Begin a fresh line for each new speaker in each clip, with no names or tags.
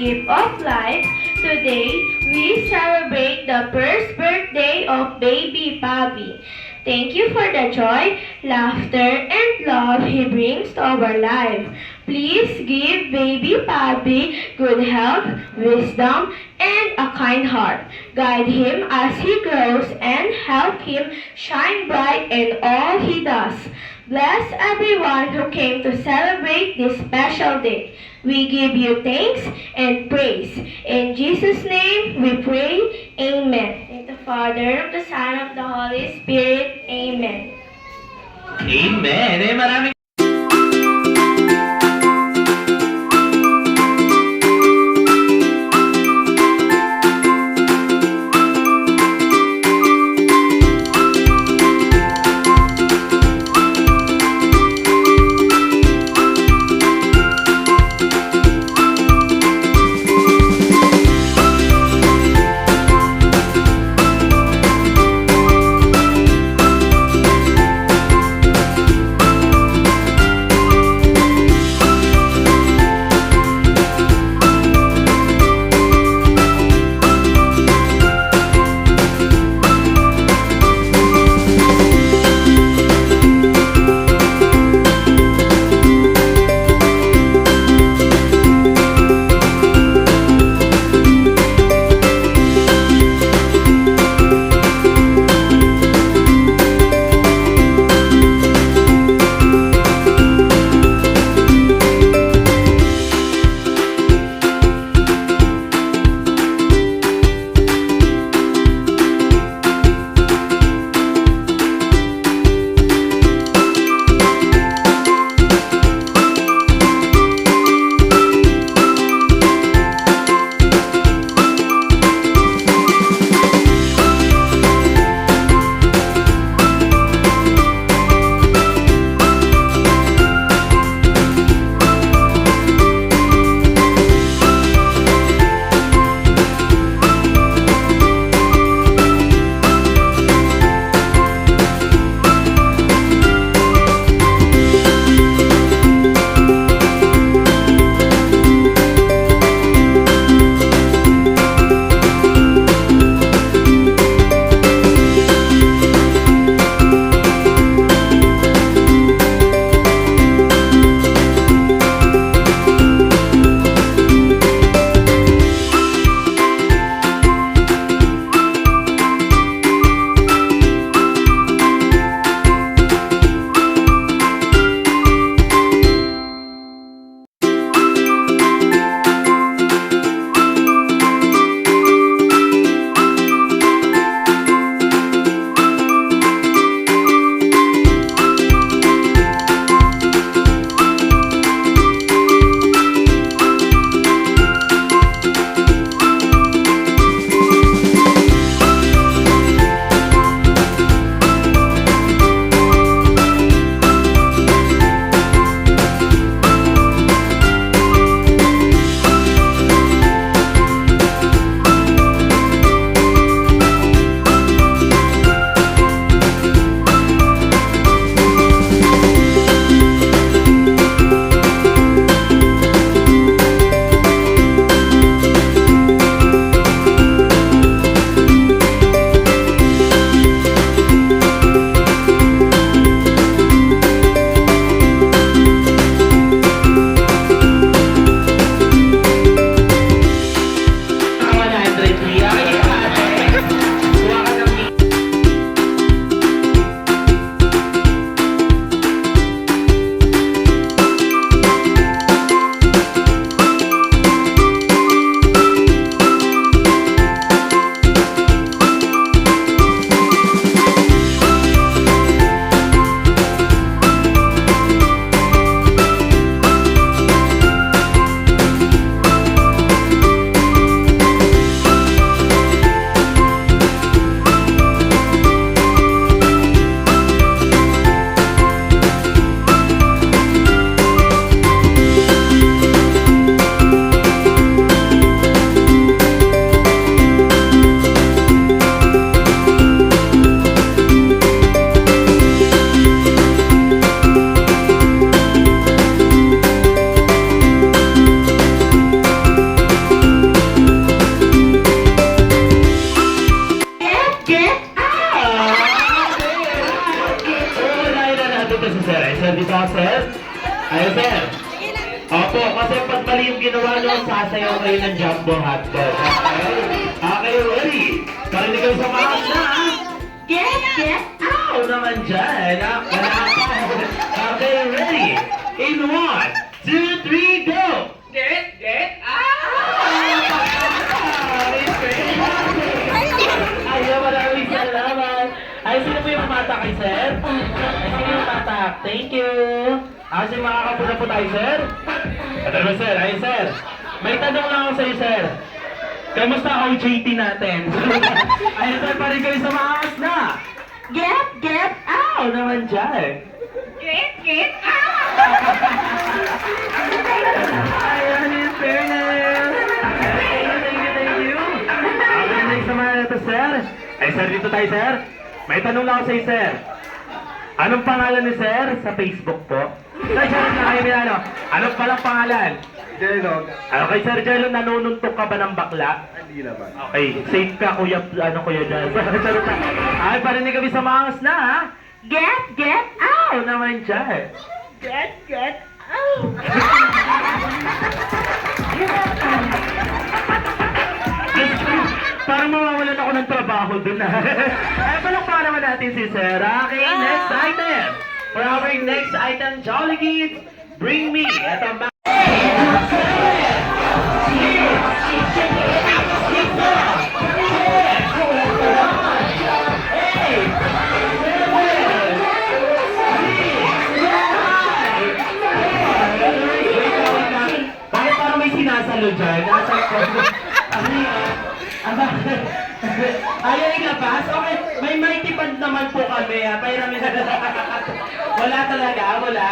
gift of life, today we celebrate the first birthday of baby Bobby. Thank you for the joy, laughter, and love he brings to our life. Please give baby Bobby good health, wisdom, and a kind heart. Guide him as he grows and help him shine bright in all he does. Bless everyone who came to celebrate this special day. We give you thanks and praise. In Jesus' name we pray. Amen. In the Father, of the Son, of the Holy Spirit. Amen.
Amen. Maraming kayo ng jumbo hotdog. Okay? Okay, ready? Parinig kayo sa mga na. Get out naman dyan. Okay, ready? In 1, 2, 3, go! Get out! Ayaw, maraming salamat. Ay, sino po yung mata kay sir? Ay, sino yung mata? Thank you. Kasi makakapuna po tayo, sir. Ito naman, sir. Ay, sir. May tanong lang ako sa'yo, sir. Kamusta OJT natin? Ayun, sir, pa rin kayo sa maangas na. Get out naman dyan. Get out! Ayun, in fairness. Thank you. Okay, next naman ito, sir. Ay, sir, dito tayo, sir. May tanong lang ako sa'yo, sir. Anong pangalan ni sir sa Facebook po? Sir, sir, na kayo nila, ano? Anong palang pangalan?
Jello,
Okay, Sir Jello, nanununtok ka ba ng bakla?
hindi naman.
Okay, safe ka, kuya, kuya dyan. Charot na. Ay, parinig kami sa mangas na, ha? Get out naman dyan. Get out. Parang mawawalan ako ng trabaho dun, ha? Ay, palakpakan naman natin si Sir. Okay, next item. For our next item, Jolly Kids, bring me. Ito ba? Bakit parang may sinasalo dyan? Nasa ko. Ayaw ilabas? Okay, may mighty band naman po kami. Pahiramin na. Wala talaga, wala.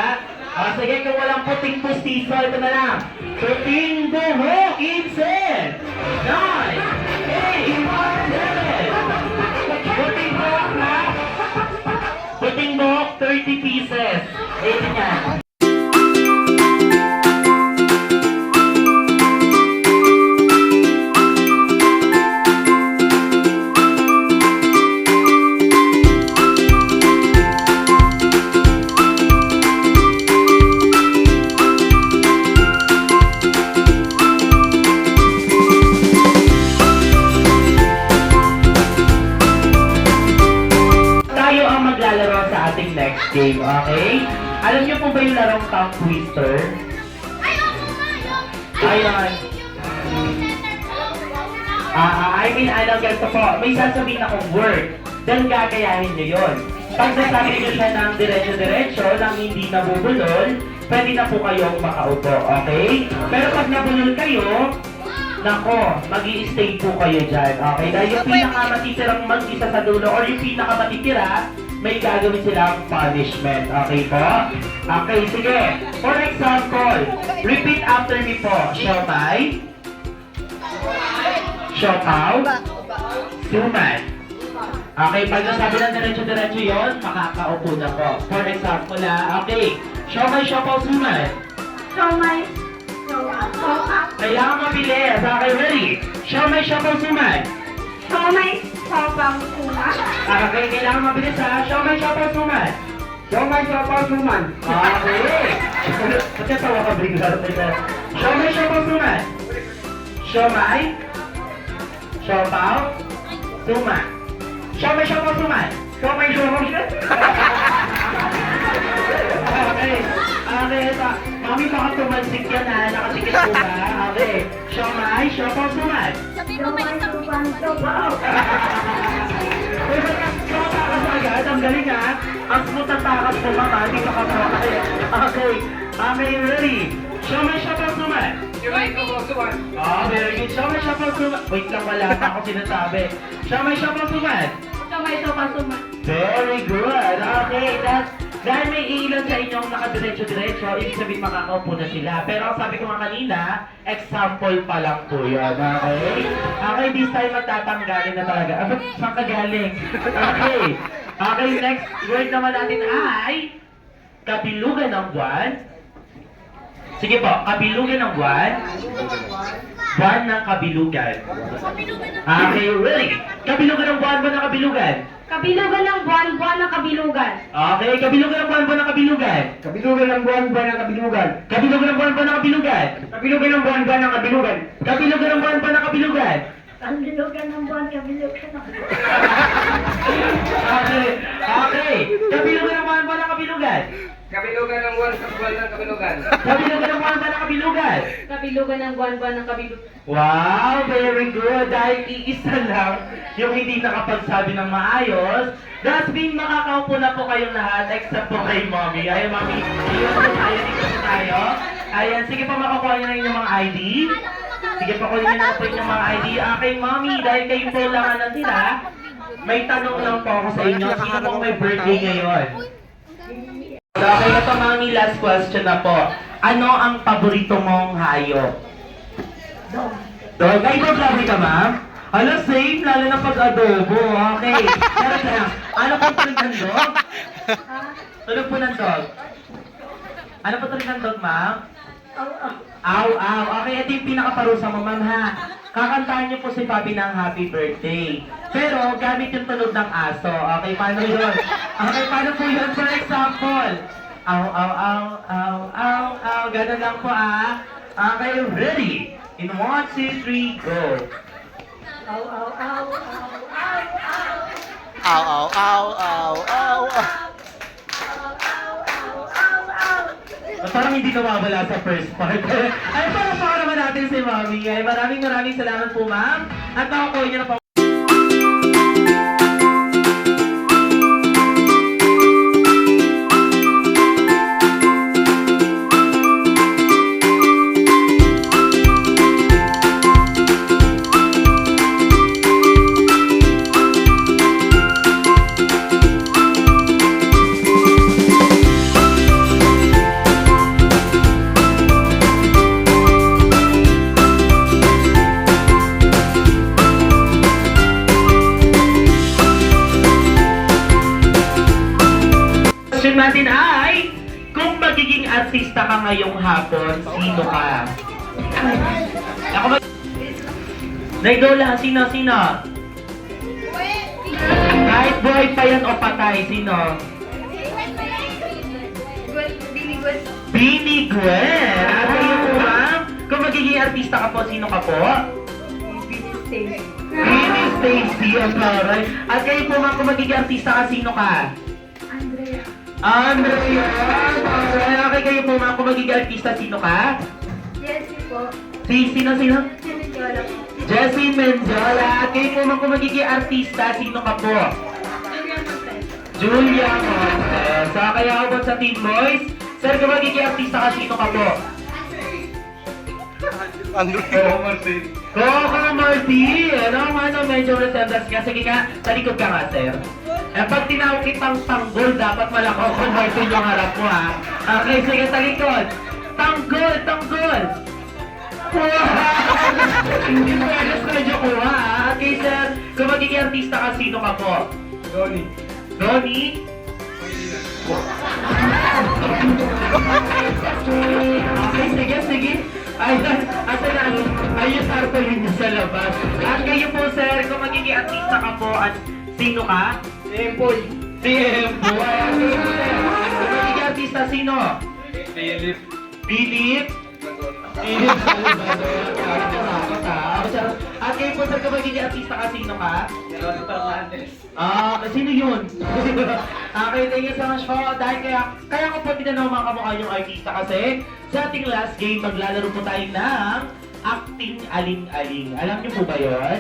Sige, kung walang puting pustiso, ito na lang. Puting buhok, 15, 9, 8, 7. Puting buhok na. Puting buhok, 30 pieces. Ito yan. Next game, okay? Alam niyo po ba yung larong tongue twister? Ayun. I mean, ganito po. May sasabihin akong word. Then gagayahin niyo yun. Pag nasabi niyo siya ng diretso-diretso, nang hindi nabubulol, pwede na po kayong makaupo, okay? Pero pag nabulol kayo, nako, mag-i-stay po kayo dyan, okay? Dahil yung pinaka-matitirang mag-isa sa dulo or yung pinaka-matitira, may gagawin silang punishment. Okay po? Okay, sige. For example, repeat after me po. Siomay. Siopaw. Suman. Okay, pag nasabi ng diretso-diretso yun, makakaupo na po. For example, okay. Siomay, siopaw, suman.
Siomay.
Kailangan mabilis. Okay, ready? Siomay, siopaw, suman.
Siomay, siopaw, suman.
Okay, kailangan mabilis ha. Siomay, siopaw, suman.
Siomay, siopaw, suman.
Okay. Pagkatawa ka bigla. Siomay, siopaw, suman. Siomay, siopaw, suman. Siomay, siopaw, suman. Siomay, siopaw, suman. Okay. Okay, mami baka tumansik yan ha. Nakatikit po ba? Okay. Siomay, siopaw, suman.
Sabi mo may isang
Wow! Takas agad, ang galing ha. Ang smooth ang takas po mama, hindi ka kapatay. Okay, okay, ready? Siomay, siopaw, suman.
Siomay, siopaw, suman.
Oh, very good. Siomay, siopaw, suman. Wait lang, wala pa ako sinasabi. Siomay, siopaw, suman.
Siomay, siopaw, suman.
Very good. Okay, dahil may ilan sa inyong nakadiretso-diretso, ibig sabihin makakaupo na sila. Pero ang sabi ko nga kanina, example pa lang po yun. Okay? Okay, this time magtatanggalin na talaga. Saan ka galing? Okay. Okay, next word naman natin ay kabilugan ng buwan. Sige po, kabilugan ng buwan. buwan ng kabilugan? Okay, really? Kabilugan ng buwan ng kabilugan?
Kabilugan ng buwan ng kabilugan.
Okay, kabilugan ng buwan ng kabilugan?
Kabilugan ng buwan ng kabilugan.
Kabilugan ng buwan ng kabilugan?
Kabilugan ng buwan ng kabilugan.
Kabilugan ng buwan ng kabilugan?
Kabilugan ng buwan, kabilugan ng
Okay, okay. Kabilugan ng buwan ng kabilugan?
Kabilugan ng buwan ng kabilugan.
Kabilugan ng buwan ng kabilugan?
Kabilugan ng buwan ng kabilugan.
Wow, very good. Dahil iisa lang yung hindi nakapagsabi ng maayos. That means makakaupo na po kayong lahat except po kay Mommy. Ayan, Mommy. Dito po tayo, dito po tayo. Ayan, sige po makukuha niyo na inyong mga ID. Sige po, kunin niyo na po inyong mga ID. Okay, Mommy, dahil kayo po lang ang natira, may tanong lang po ako sa inyo. Sino po may birthday ngayon? Okay, ito Mommy, last question na po. Ano ang paborito mong hayop? Dog. Ay, dog lovely ka, ma'am? Ano, same, lalo na pag-adobo. Okay. Pero lang, ano po tuloy ng dog? Tunog po ng dog. Ano po tuloy ng dog, ma'am? Aw, aw. Okay, ito yung pinakaparusa mo, ma'am, ha? Kakantahan niyo po si Papi ng happy birthday. Pero, gamit yung tunog ng aso. Okay, paano yun? Okay, paano po yun? For example, aw, aw, aw, aw, aw, aw. Ganun lang po, ah. Okay, ready? In 1, 2, 3, go.
Aw, aw, aw, aw, aw, aw.
Ow, ow, ow, ow, ow, ow.
Parang hindi nawawala sa first part. Ay, parang pa naman natin si Mami. Ay, maraming salamat po, ma'am. At nakukuha niyo na po. Question natin ay, kung magiging artista ka ngayong hapon, sino ka? Ako ba? Naidola, sino? Kahit buhay pa yan o patay, sino? Bini Gwen! At kayo po, ma'am? Kung magiging artista ka po, sino ka po? Bini Stacy, ang taray. At kayo po, ma'am, kung magiging artista ka, sino ka? Andrea! Alright, okay kayo po, ma'am, kung magiging artista, sino ka?
Jessie po.
Sino?
Sinityola po.
Jessie Mendola. At kayo po, ma'am, kung magiging artista, sino ka po? Julia Montes. So, kaya ako po sa Team Boys. Sir, kung magiging artista ka, sino ka po?
Andrea.
Coco Martin! Ano, medyo resemblance ka. Sige ka, sa likod ka nga, sir. Eh, pag tinawag kitang tanggol, dapat malakaw ko Martin yung harap mo, ha? Okay, sige, sa likod. Tanggol! Wow! Hindi mo alas medyo kuha, ha? Okay, sir, kung magiging artista ka, sino ka po?
Donnie.
Donnie? Okay, sige. Ayan, asa na, ayun tarpaulin niyo sa labas. At kayo po, sir, kung magiging artista ka po, at sino ka?
Empoy.
Si Empoy. Kung magiging artista, sino?
Philip.
Philip? Philip Salvador. At kayo po, sir, kung magiging artista ka, sino ka?
Ron Fernandez.
Sino yun? Okay, thank you so much po. Dahil kaya ko po tinanong mga kamukha yung artista kasi sa ating last game, maglalaro po tayo ng acting aling-aling. Alam niyo po ba yun?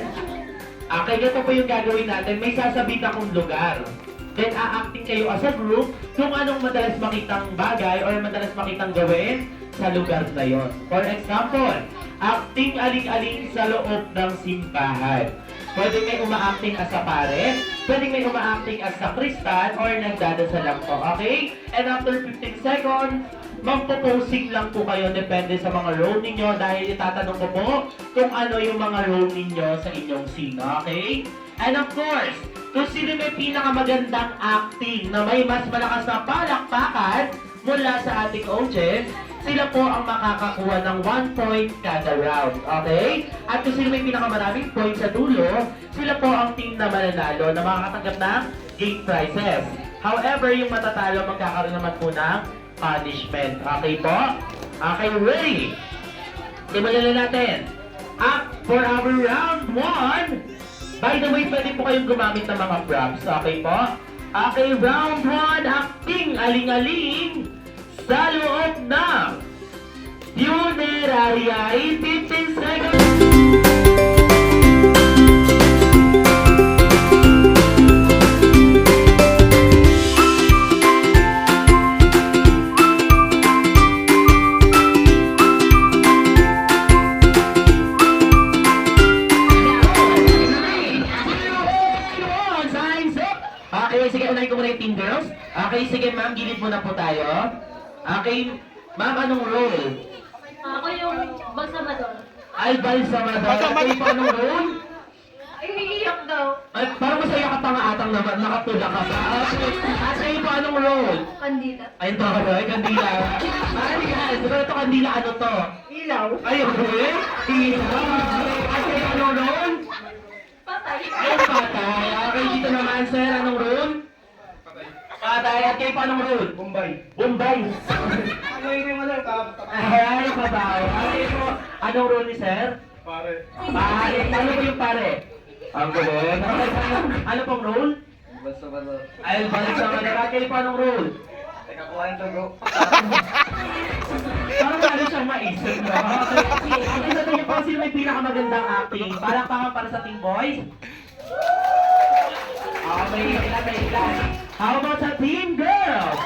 Okay, ganito po yung gagawin natin. May sasabihin akong lugar. Then, a-acting kayo as a group kung anong madalas makitang bagay or madalas makitang gawin sa lugar na yon. For example, acting aling-aling sa loob ng simbahan. Pwede may uma-acting as a pare, pwede may uma-acting as a kristan, or nagdadasal lang po, okay? And after 15 seconds, magpo-posing lang po kayo depende sa mga role ninyo dahil itatanong ko po kung ano yung mga role ninyo sa inyong scene, okay? And of course, kung sino may pinakamagandang acting na may mas malakas na palakpakan mula sa ating audience, sila po ang makakakuha ng 1 point kada round. Okay? At kung sino may pinakamaraming points sa dulo, sila po ang team na mananalo na makakatanggap ng game prizes. However, yung matatalo magkakaroon naman po ng punishment. Okay po? Okay, ready? Simulan na natin. Up for our round 1. By the way, pwede po kayong gumamit ng mga props. Okay po? Okay, round 1. Acting aling-aling sa loob ng Funeraria in 15 seconds. Okay, sige, unahin ko muna yung team girls. Okay, sige ma'am, gilid muna po tayo. Okay, ma'am, anong role?
Ako yung balsamador.
Ay, balsamador. Okay, po anong role?
Ay, iiyak daw.
Ay, parang masaya ka pa nga atang naman, nakatula ka pa. Okay, at kayo po anong role?
Kandila.
Ay, ito ka ba? Kandila. Ay, guys, siguro ito kandila, ano to?
Ilaw.
Ay, okay. Ilaw. At kayo anong role?
Patay.
Ay, patay. Okay, dito naman, sir, anong role? Patay. At kayo pa anong role?
Bombay.
Bombay.
Ano yung ano?
Ay, kabaw. Okay po, anong role ni sir?
Pare.
Pare. Ano po yung pare? Ang galing. Okay, ano pong role?
Basta ba na?
Ay, balik sa manera. At kayo pa anong role?
Teka, kuhain to bro.
Parang lalo siyang maisip, no? Okay, sa tingin po, sino may pinakamagandang acting? Palakpakan para sa Team Boys? May ilan. How about sa Team Girls?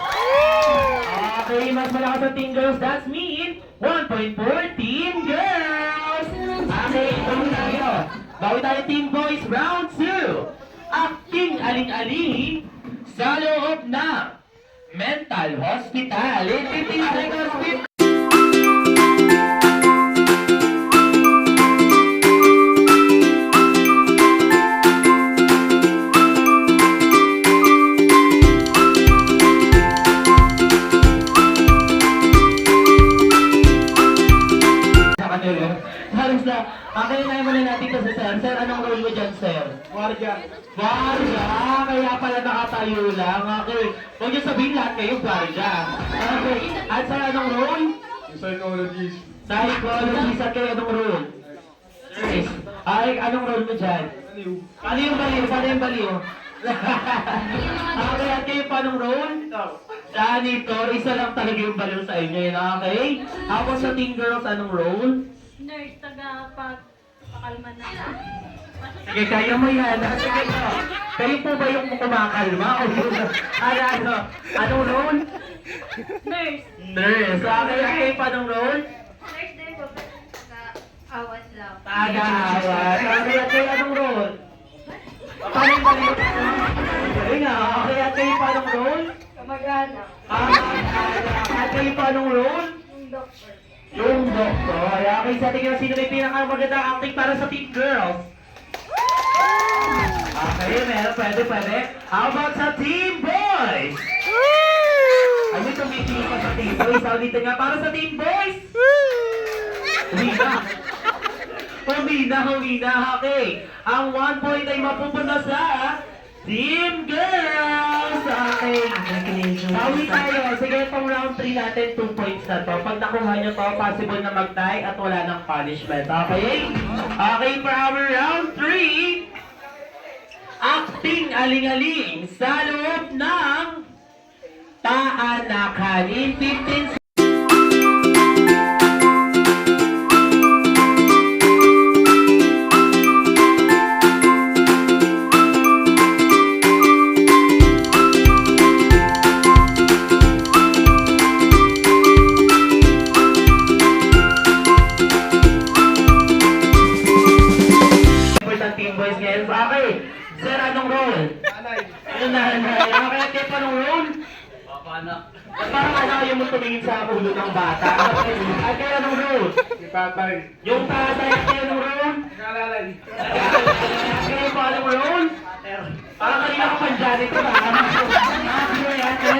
Okay, mas malakas sa Team Girls. That's mean 1 point for Team Girls! Okay, bawi tayo. Bawi tayo Team Boys, round 2. Acting aling-aling sa loob ng mental hospital. In 15 seconds, please. Halos na. Okay, na muna natin to sa sir. Sir, anong role mo dyan, sir?
Guardia.
Guardia! Kaya pala nakatayo lang. Okay. Huwag niyo sabihin lahat kayo, guardia. Okay. At sir, anong role?
Yung psychologist.
Psychologist. At kayo, anong role? Nurse. Ay, anong role mo dyan?
Aliw.
Ano yung baliw? Sana yung baliw? Okay, at kayo pa anong role? Janitor. Isa lang talaga yung baliw sa inyo yun, okay? Ako sa Team Girls, anong role?
Nurse, pakalma na.
Sige, kaya mo yan. Sige ko. Kayo po ba yung kumakalma? O yung ano? Anong role?
Nurse.
Nurse. Okay, kayo pa anong role?
Nurse din po, awas lang.
Taga-awat. Okay, at kayo anong role? Paano yung baliw? Galing nga. Okay, at kayo pa anong role?
Kamag-anak.
At kayo pa anong role?
Yung doctor.
Yung doktor. Okay, sa tingin sino may pinakamagandang acting para sa Team Girls? Okay, meron. Pwede. How about sa Team Boys? Ay, may tumitingin pa sa Team Boys. Dito nga para sa Team Boys. Humina. Okay. Ang 1 point ay mapupunta sa Team Girls. Okay. Bawi tayo. Sige, itong round 3 natin, 2 points na to. Pag nakuha nyo to, possible na mag-tie at wala ng punishment. Okay? Okay, for our round 3, acting aling-aling sa loob ng taanakan in 15 Team Boys ngayon. Okay. Sir, anong role?
Nanay.
Yung nanay. Okay, at kayo pa anong role?
Papa anak.
Parang ano ayaw mo tumingin sa ulo ng bata. Okay. At kayo anong role?
Si tatay.
Yung tatay at kayo anong role?
Nakalalay.
At kayo pa anong role? Parang kanina ka pang janitor ha? Okay, ate.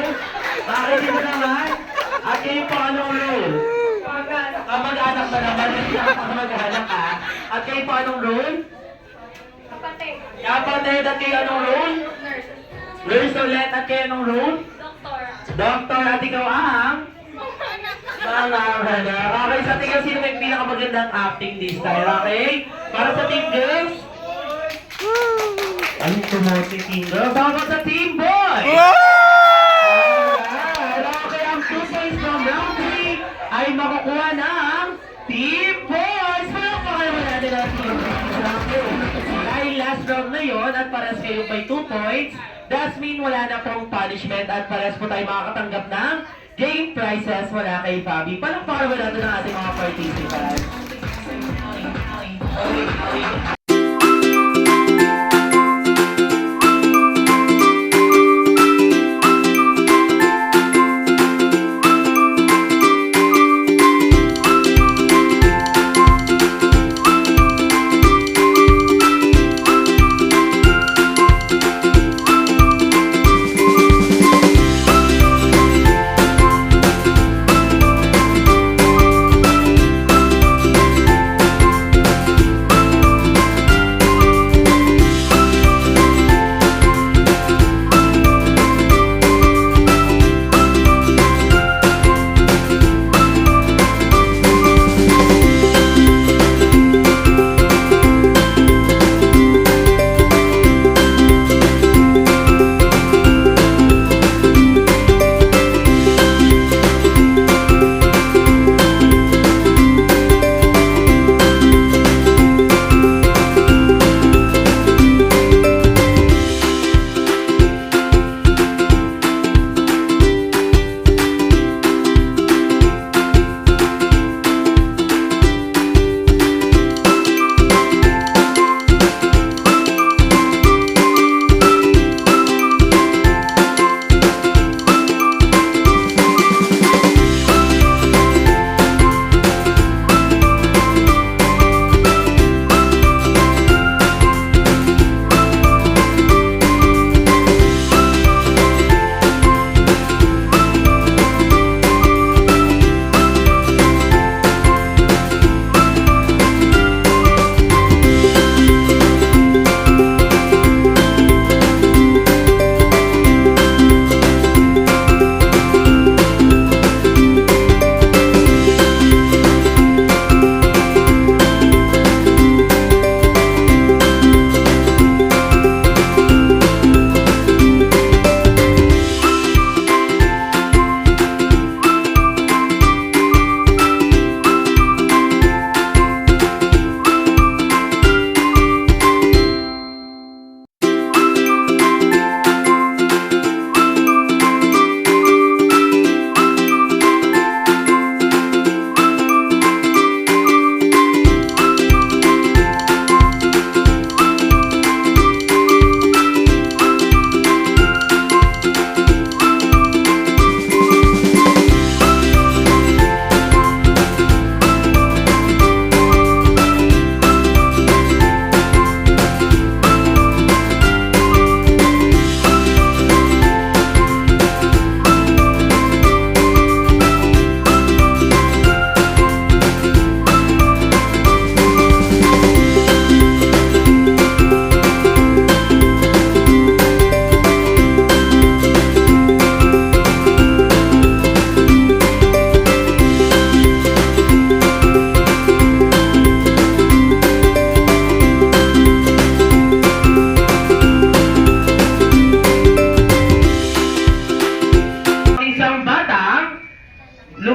Bakit mo naman? At kayo pa anong role? Mag-anak ka. At kayo po anong role?
Kapatid.
Kapatid, at kayo anong role?
Nurse.
Nurse ulit, at kayo anong role?
Doktor.
Doctor, at ikaw ang? Okay, sa tingin sino may pinakamagandang acting this time, okay? Para sa team girls? Anong tumuti team girls? Baka sa team boys! Alright, okay, ang 2 points from round 3 ay makukuha ng team boys! Wala pa kayo natin ang team boys. Dahil last round na yon at pares kayo may 2 points, that's mean wala na pong punishment at pares po tayo makakatanggap ng game prizes wala kay Fabi. Palakpakan naman natin ang ating mga participants.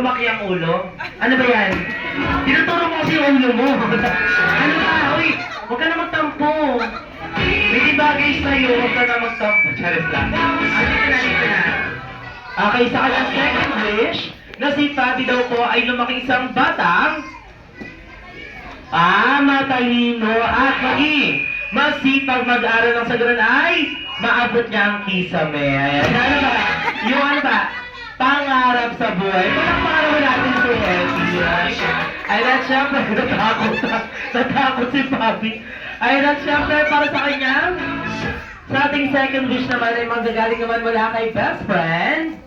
lumaki ang ulo? Ano ba yan? Tinuturo mo kasi yung ulo mo. Ano ba? Uy, huwag ka na magtampo. May bagay sa'yo, huwag ka na magtampo. Charis lang. Dito na. Okay, sa kanyang second wish, na si Fabi daw po ay lumaki isang batang matalino at maging masipag mag-aral ng saguran ay maabot niya ang kisame. Ayan. Ano ba? Yung ano ba? Pangarap sa buhay. Pangarap natin si Elsie. Ay, at syempre, natakot si Papi. Ay, at syempre, para sa kanya, sa ating second wish naman ay manggagaling naman mula kay best friend,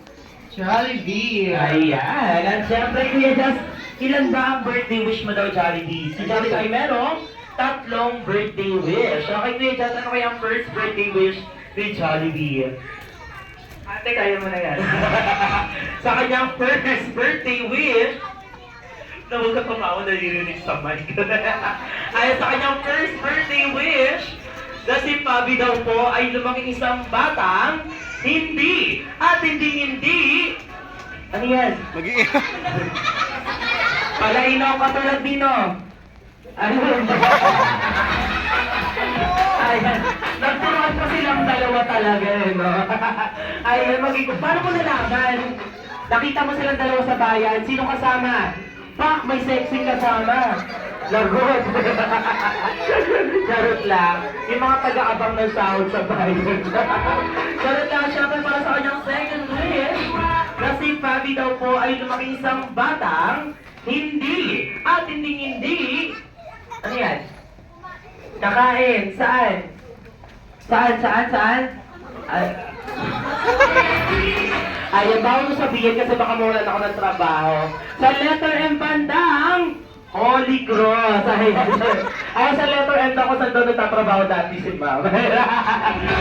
Jollibee. Ayan. At syempre, Kuya Just, Ilan ba ang birthday wish mo daw, Jollibee? Si Jollibee ay merong 3 birthday wish. Okay, Kuya Jot, ano kaya ang first birthday wish ni Jollibee? Ate, kaya mo na yan. Sa kanyang first birthday wish, na huwag ka tumawa, naririnig sa mic. Ay, sa kanyang first birthday wish, na si Pabi daw po ay lumaking isang batang hindi at hindi. Ano yan?
Mag-iiyak.
Palainaw katulad Dino. Ano? Ayan. Nagturuan pa silang dalawa talaga, no? Ayan, paano mo nalaman? Nakita mo silang dalawa sa bayan, sino kasama? Pak, may sexy kasama. Lagot. Charot lang. Yung mga taga-abang ng sahod sa bayan. Charot lang, syempre para sa kanyang second wish, na si Fabi daw po ay lumaki isang batang hindi at hindi. Ano yan? Kakain. Saan? Saan? Ayaw, bawal mo sabihin kasi baka mawalan ako ng trabaho. Sa letter M bandang Holy Cross. Ay, sa letter M ako saan doon nagtatrabaho dati si Ma'am.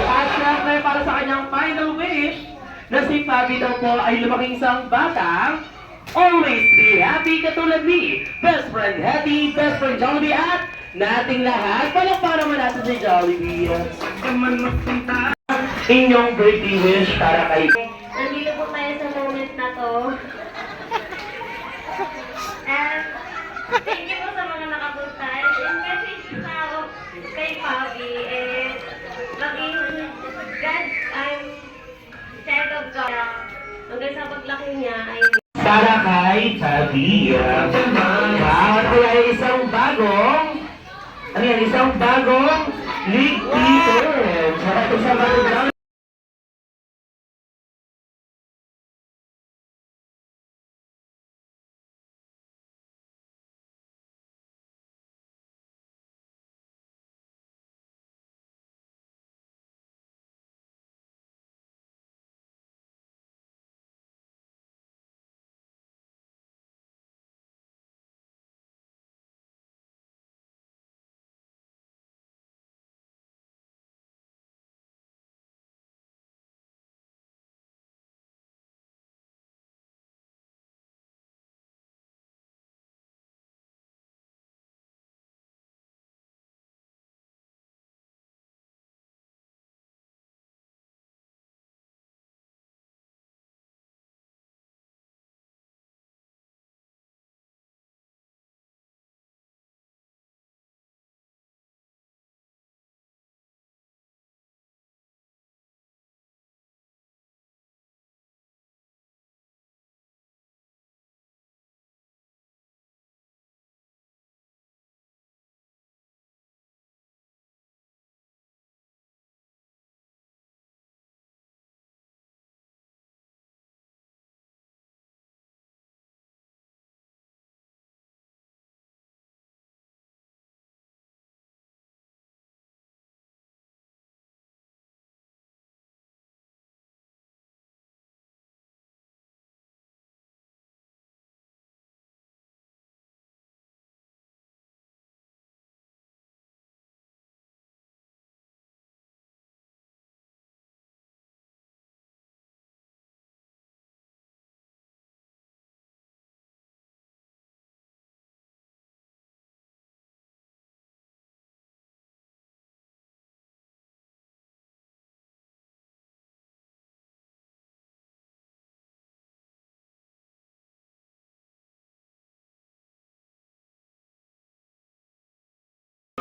At syempre para sa kanyang final wish, na si Fabi daw po ay lumaking isang batang always be happy katulad ni best friend Hetty, best friend Jollibee at nating lahat. Palakpakan naman natin si Jollibee. Inyong birthday wish para kay...
Nandito po tayo sa moment na to. And thank you po sa mga nakapunta. And message sa kay Pabi is maging God, I'm child of God. Hanggang sa paglaki niya ay
Para kay Fabi. At ay isang bagong... Ano yan? Isang bagong league teacher. Sa bagong...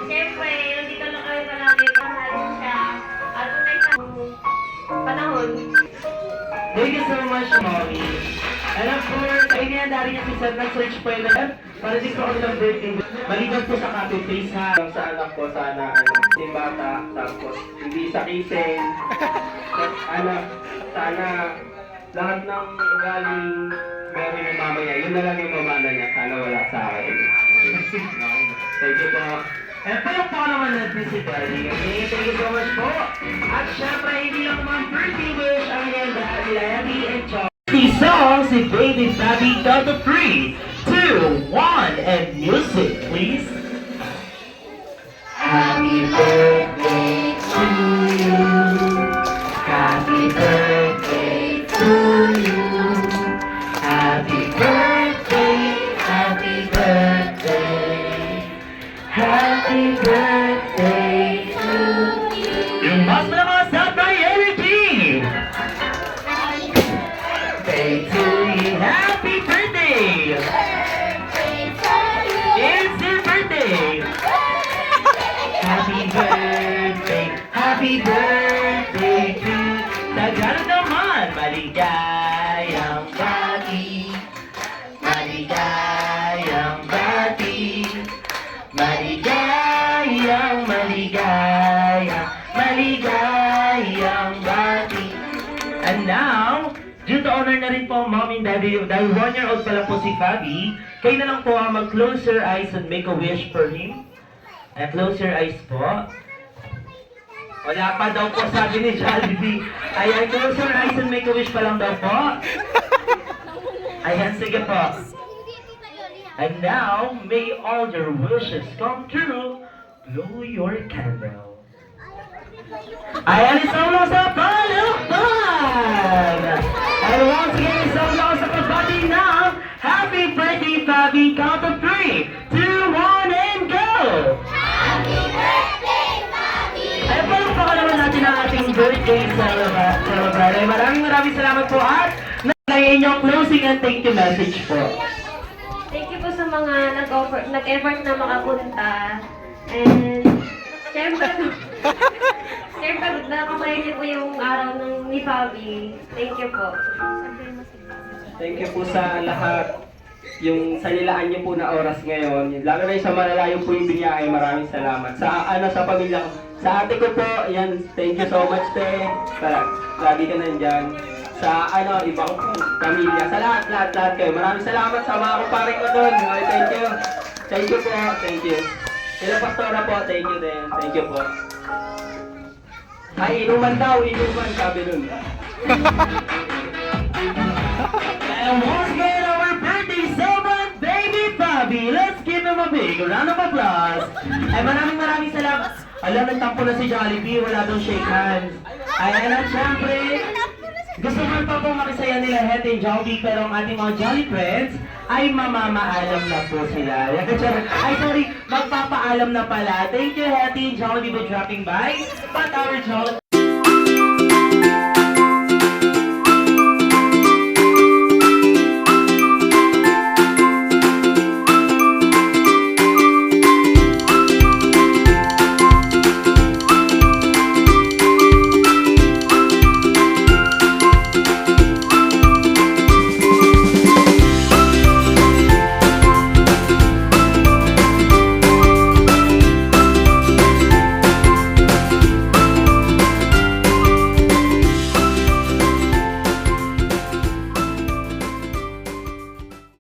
siyempre, nandito lang kami palagi pahalin siya. At kung may panahon.
Thank you so much, Mommy. And of course, ay niyandari niya si Seth nag-search po yun. Para din po kami ng birthday. Maliban po sa copy paste ha. Sa anak ko, sana, yung bata, tapos hindi sa kising. Sana, lahat ng galing meron yung mama niya. Yun na lang yung mamana niya. Sana wala sa akin. Thank you po. And payak po naman natin si Daddy. Okay, thank you so much po. At syempre, hindi lang mga birthday wish ang niyandari nila Abby and Chong. The song si Baby Fabi, count to 3, 2, Happy birthday to Tagalog naman! Maligayang bati, maligayang bati, maligayang maligayang bati. And now, due to honor na rin po mom and daddy, dahil 1-year-old pa lang po si Fabi, kayo na lang po ang mag-close your eyes and make a wish for him. Close your eyes po. Wala pa daw po sabi ni Jollibee. Ayan, close your eyes and make a wish pa lang daw po. Ayan, sige po. And now, may all your wishes come true. Blow your candle. Ayan, isang lang sa palukpan! And once again, isang lang sa pagbati ng Happy Birthday, Fabi! Count of 3, 2, 1, and go! Ay, palukpakan naman natin ang ating birthday celebrant. Maraming salamat po at nalagay inyong closing and thank you message po.
Thank you po sa mga nag-effort na makapunta. And, syempre, nakakabayan niyo po yung araw ng ni Fabi. Thank you po.
Thank you po sa lahat. Yung sa nilaan niyo po na oras ngayon. Lalo na yung sa malalayo po yung biyahe. Maraming salamat. Sa pamilya ko. Sa ate ko po, ayan, thank you so much, te. Lagi ka nandyan. Sa ibang pamilya. Sa lahat kayo. Maraming salamat sa mga kumpare ko doon. Okay, thank you. Thank you po. Thank you. Sila Pastora po, thank you din. Thank you po. Ay, inuman daw, sabi nun.
And once again, our birthday celebrant, baby Fabi. Let's give him a big round of applause. Ay, maraming salamat. Alam, nagtampo na si Jollibee, wala daw shake hands. Ayan, at syempre, gusto man pa pong makisaya nila Het and Jollibee, pero ang ating mga Jolly Friends ay mamamaalam na po sila. Ay, sorry, magpapaalam na pala. Thank you, Het and Jollibee, for dropping by. But our Jolly